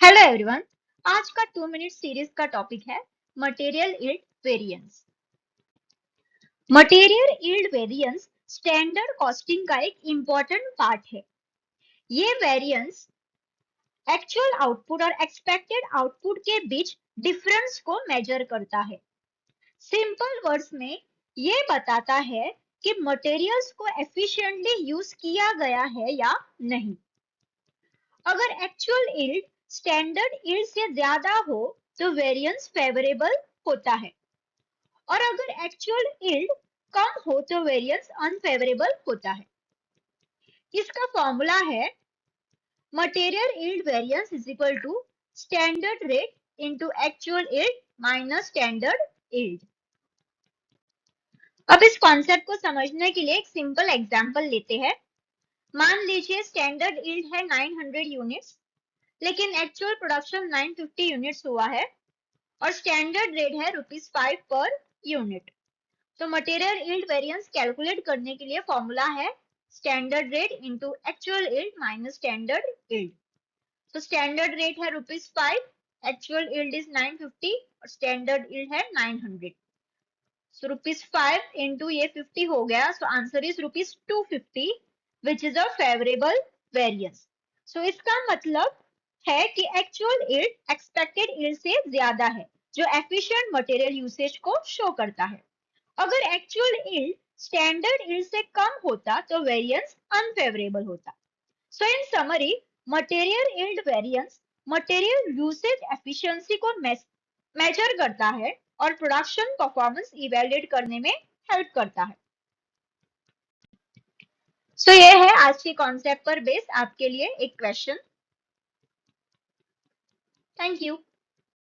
Hello everyone. आज का 2 minute series का टॉपिक है material yield variance. Material yield variance standard costing का एक इम्पोर्टेंट पार्ट है। ये वेरिएंस एक्चुअल आउटपुट और एक्सपेक्टेड आउटपुट के बीच डिफरेंस को मेजर करता है। सिंपल वर्ड्स में ये बताता है कि मटेरियल्स को एफिशिएंटली यूज किया गया है या नहीं। अगर एक्चुअल यील्ड स्टैंडर्ड यील्ड से ज्यादा हो तो वेरिएंस फेवरेबल होता है, और अगर एक्चुअल यील्ड कम हो तो वेरिएंस अनफेवरेबल होता है। इसका फॉर्मूला है material yield variance is equal to standard rate into actual yield minus standard yield. अब इस कॉन्सेप्ट को समझने के लिए एक सिंपल एग्जांपल लेते हैं। मान लीजिए स्टैंडर्ड यील्ड है 900 यूनिट्स, लेकिन एक्चुअल प्रोडक्शन 950 यूनिट्स हुआ है और स्टैंडर्ड रेट है ₹5 पर यूनिट। तो मटेरियल यील्ड वेरिएंस कैलकुलेट करने के लिए फॉर्मूला है standard rate into actual yield minus standard yield. तो स्टैंडर्ड रेट है ₹5, एक्चुअल यील्ड इज 950 और स्टैंडर्ड यील्ड है 900। सो ₹5 इंटू ये 50 हो गया, so answer is ₹250 which is a favourable variance. So इसका मतलब है कि एक्चुअल यील्ड एक्सपेक्टेड यील्ड से ज्यादा है, जो एफिशिएंट मटेरियल यूसेज को शो करता है। अगर एक्चुअल यील्ड स्टैंडर्ड यील्ड से कम होता तो वेरिएंस अनफेवरेबल होता। So in summary, material yield variance material usage efficiency को मेजर करता है और प्रोडक्शन परफॉर्मेंस इवैल्यूएट करने में हेल्प करता है। सो ये है आज के कॉन्सेप्ट पर बेस्ड आपके लिए एक क्वेश्चन। Thank you.